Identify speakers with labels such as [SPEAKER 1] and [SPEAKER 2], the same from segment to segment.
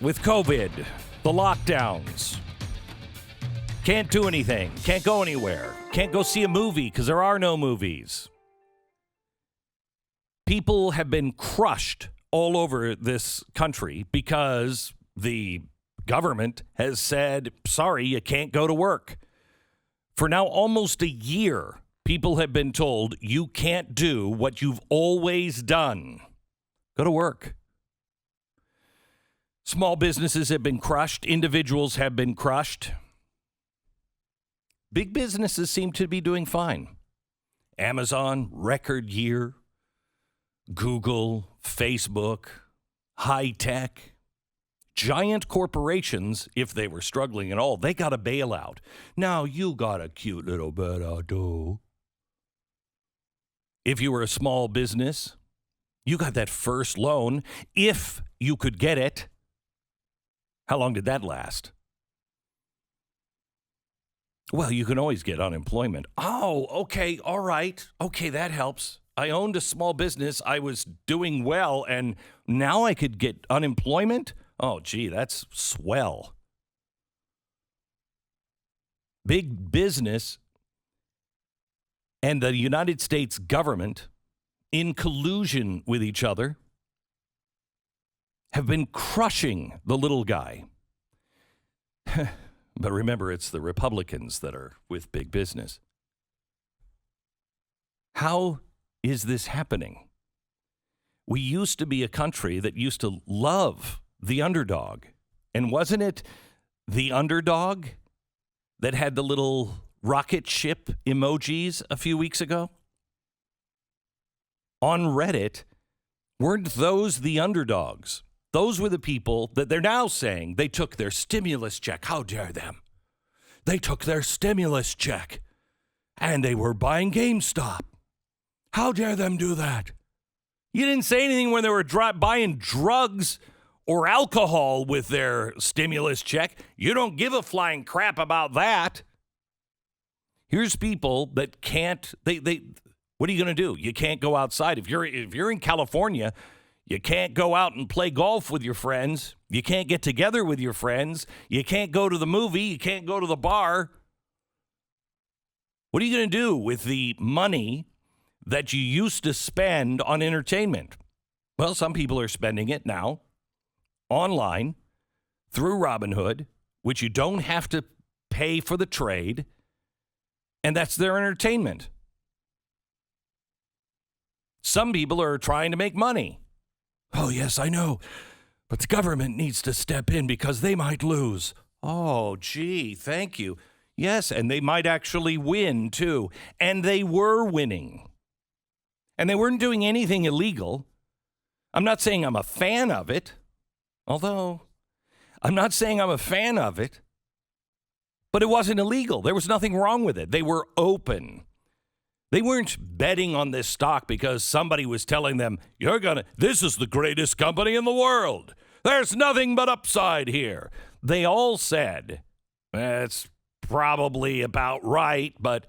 [SPEAKER 1] with COVID, the lockdowns. Can't do anything. Can't go anywhere. Can't go see a movie because there are no movies. People have been crushed all over this country because the government has said, sorry, you can't go to work. For now almost a year, people have been told you can't do what you've always done. Go to work. Small businesses have been crushed. Individuals have been crushed. Big businesses seem to be doing fine. Amazon, record year. Google, Facebook, high tech. Giant corporations, if they were struggling at all, they got a bailout. Now you got a cute little bit of dough. If you were a small business, you got that first loan, if you could get it. How long did that last? Well, you can always get unemployment. Oh, okay, all right. Okay, that helps. I owned a small business. I was doing well, and now I could get unemployment? Oh, gee, that's swell. Big business and the United States government, in collusion with each other, have been crushing the little guy. But remember, it's the Republicans that are with big business. How is this happening? We used to be a country that used to love the underdog. And wasn't it the underdog that had the little rocket ship emojis a few weeks ago? On Reddit, weren't those the underdogs? Those were the people that they're now saying they took their stimulus check. How dare them? They took their stimulus check and they were buying GameStop. How dare them do that? You didn't say anything when they were buying drugs or alcohol with their stimulus check. You don't give a flying crap about that. Here's people that can't, what are you going to do? You can't go outside. If you're in California, you can't go out and play golf with your friends. You can't get together with your friends. You can't go to the movie. You can't go to the bar. What are you going to do with the money that you used to spend on entertainment? Well, some people are spending it now online through Robinhood, which you don't have to pay for the trade, and that's their entertainment. Some people are trying to make money. Oh, yes, I know, but the government needs to step in because they might lose. Oh, gee, thank you. Yes, and they might actually win, too. And they were winning. And they weren't doing anything illegal. I'm not saying I'm a fan of it, although I'm not saying I'm a fan of it, but it wasn't illegal. There was nothing wrong with it. They were open. They weren't betting on this stock because somebody was telling them, this is the greatest company in the world. There's nothing but upside here. They all said, it's probably about right, but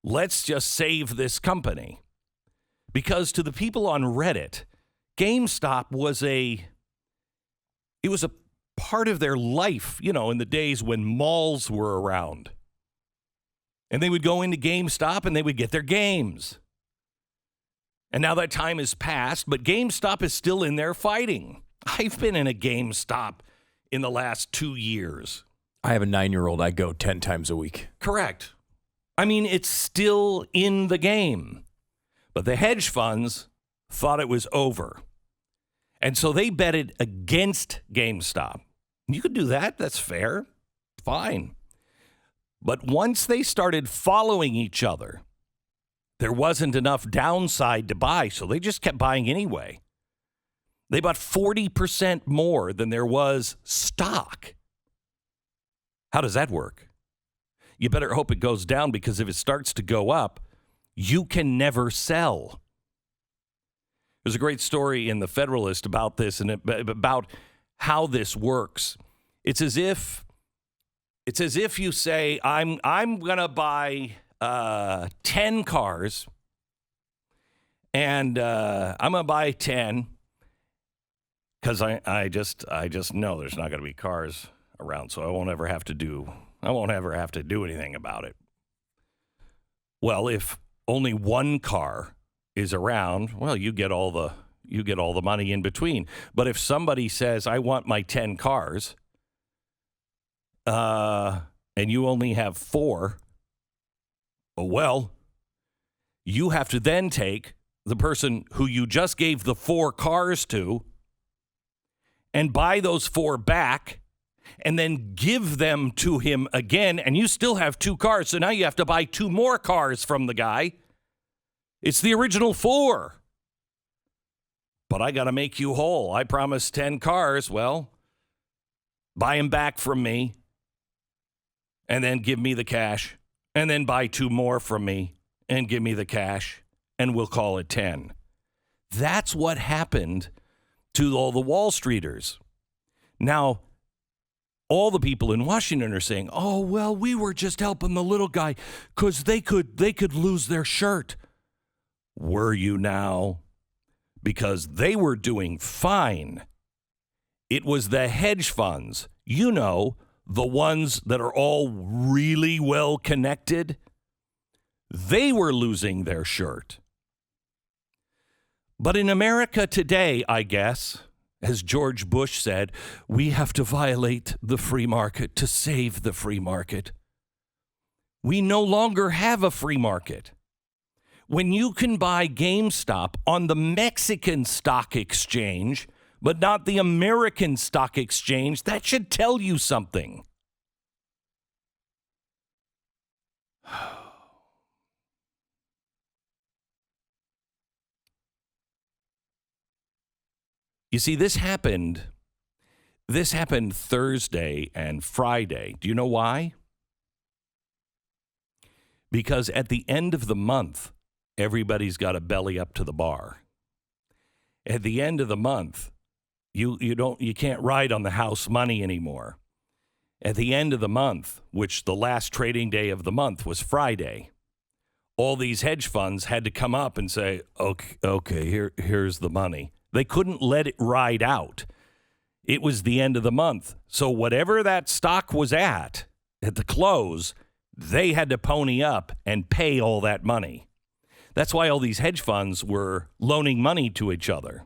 [SPEAKER 1] let's just save this company. Because to the people on Reddit, GameStop was a part of their life, in the days when malls were around. And they would go into GameStop and they would get their games. And now that time has passed, but GameStop is still in there fighting. I've been in a GameStop in the last 2 years.
[SPEAKER 2] I have a 9-year-old. I go 10 times a week.
[SPEAKER 1] Correct. I mean, it's still in the game. But the hedge funds thought it was over. And so they betted against GameStop. You could do that. That's fair. Fine. But once they started following each other, there wasn't enough downside to buy, so they just kept buying anyway. They bought 40% more than there was stock. How does that work? You better hope it goes down, because if it starts to go up, you can never sell. There's a great story in the Federalist about this and about how this works. It's as if you say, I'm going to buy 10 cars, and I'm going to buy 10 because I just know there's not going to be cars around, so I won't ever have to do anything about it. Well, if only one car is around, well, you get all the money in between. But if somebody says, I want my 10 cars, and you only have 4, well, you have to then take the person who you just gave the 4 cars to and buy those 4 back and then give them to him again, and you still have 2 cars, so now you have to buy 2 more cars from the guy. It's the original 4. But I got to make you whole. I promised 10 cars. Well, buy them back from me and then give me the cash, and then buy 2 more from me and give me the cash, and we'll call it 10. That's what happened to all the Wall Streeters. Now, all the people in Washington are saying, oh, well, we were just helping the little guy because they could lose their shirt. Were you now? Because they were doing fine. It was the hedge funds, the ones that are all really well connected. They were losing their shirt. But in America today, I guess, as George Bush said, we have to violate the free market to save the free market. We no longer have a free market. When you can buy GameStop on the Mexican stock exchange, but not the American stock exchange, that should tell you something. You see, this happened Thursday and Friday. Do you know why? Because at the end of the month, everybody's got to belly up to the bar. At the end of the month, you can't ride on the house money anymore. At the end of the month, which the last trading day of the month was Friday, all these hedge funds had to come up and say, okay, here's the money. They couldn't let it ride out. It was the end of the month. So whatever that stock was at the close, they had to pony up and pay all that money. That's why all these hedge funds were loaning money to each other.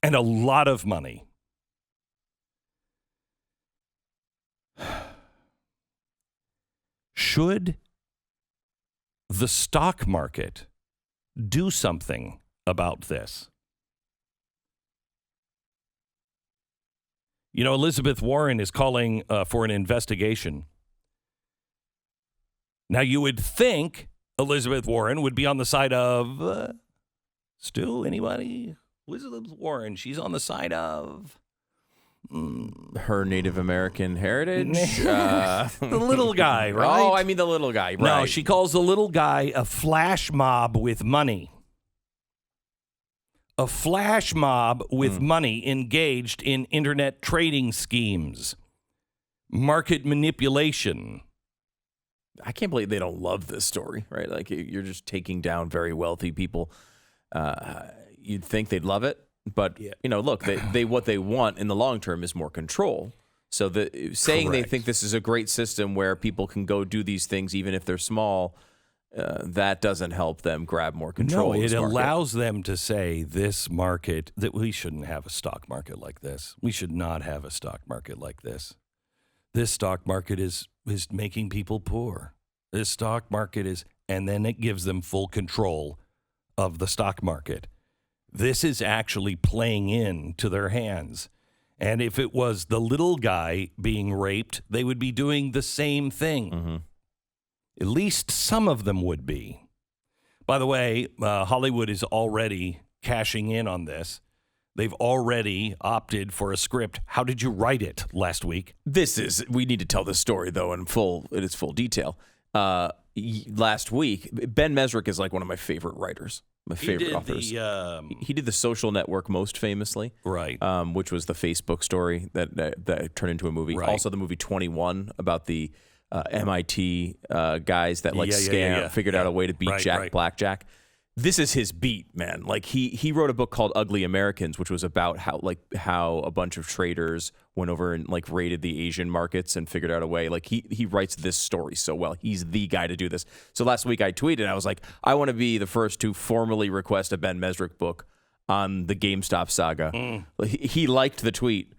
[SPEAKER 1] And a lot of money. Should the stock market do something about this? Elizabeth Warren is calling for an investigation. Now, you would think Elizabeth Warren would be on the side of, Stu, anybody? Elizabeth Warren, she's on the side of...
[SPEAKER 2] Her Native American heritage?
[SPEAKER 1] The little guy, right?
[SPEAKER 2] Oh, I mean the little guy, right.
[SPEAKER 1] No, she calls the little guy a flash mob with money. A flash mob with money engaged in internet trading schemes, market manipulation.
[SPEAKER 2] I can't believe they don't love this story, right? Like, you're just taking down very wealthy people. You'd think they'd love it, but look, they what they want in the long term is more control. So saying Correct. They think this is a great system where people can go do these things even if they're small, that doesn't help them grab more control.
[SPEAKER 1] No, it allows them to say this market, that we shouldn't have a stock market like this. We should not have a stock market like this. This stock market is making people poor. This stock market is, and then it gives them full control of the stock market. This is actually playing into their hands. And if it was the little guy being raped, they would be doing the same thing. Mm-hmm. At least some of them would be. By the way, Hollywood is already cashing in on this. They've already opted for a script. How did you write it last week?
[SPEAKER 2] We need to tell this story, though, in its full detail. Last week, Ben Mesrick is like one of my favorite writers, my favorite authors. He did The Social Network most famously,
[SPEAKER 1] right?
[SPEAKER 2] Which was the Facebook story that turned into a movie.
[SPEAKER 1] Right.
[SPEAKER 2] Also, the movie 21 about the MIT guys that figured out a way to beat blackjack. this is his beat, man. Like he wrote a book called Ugly Americans, which was about how a bunch of traders went over and like raided the Asian markets and figured out a way. Like he writes this story so well. He's the guy to do this. So last week I tweeted, I was like, I want to be the first to formally request a Ben Mesrick book on the GameStop saga. He liked the tweet.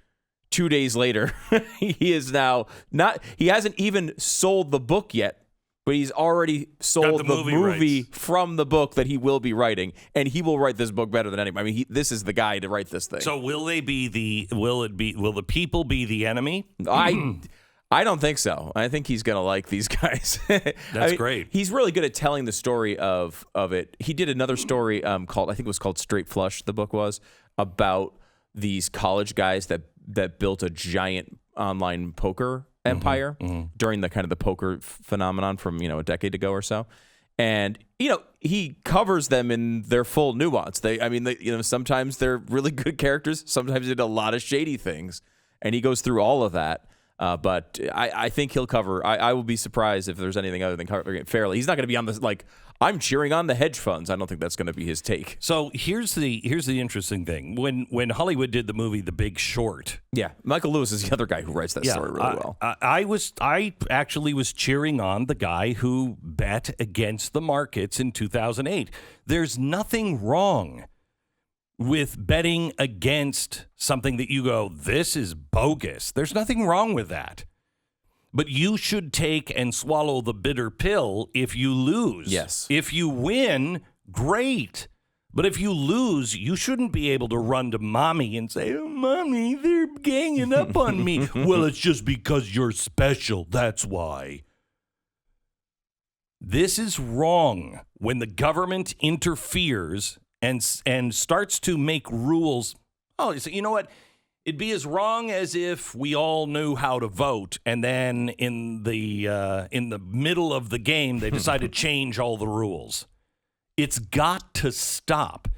[SPEAKER 2] 2 days later, he is now not. He hasn't even sold the book yet. But he's already sold the movie from the book that he will be writing, and he will write this book better than anybody. I mean, this is the guy to write this thing.
[SPEAKER 1] So will the people be the enemy?
[SPEAKER 2] I don't think so. I think he's gonna like these guys.
[SPEAKER 1] That's great.
[SPEAKER 2] He's really good at telling the story of it. He did another story called, I think it was called Straight Flush. The book was about these college guys that built a giant online poker empire during the kind of the poker phenomenon from a decade ago or so, and he covers them in their full nuance. Sometimes they're really good characters, sometimes they did a lot of shady things, and he goes through all of that. But I think he'll cover. I will be surprised if there's anything other than covering it fairly. He's not going to be on this I'm cheering on the hedge funds. I don't think that's going to be his take.
[SPEAKER 1] So here's the interesting thing. When Hollywood did the movie The Big Short,
[SPEAKER 2] yeah, Michael Lewis is the other guy who writes that story really well.
[SPEAKER 1] I actually was cheering on the guy who bet against the markets in 2008. There's nothing wrong with betting against something that you go, this is bogus. There's nothing wrong with that. But you should take and swallow the bitter pill if you lose.
[SPEAKER 2] Yes.
[SPEAKER 1] If you win, great. But if you lose, you shouldn't be able to run to mommy and say, oh, mommy, they're ganging up on me. Well, it's just because you're special. That's why. This is wrong when the government interferes and starts to make rules. Oh, so you know what? It'd be as wrong as if we all knew how to vote, and then in the middle of the game, they decided to change all the rules. It's got to stop.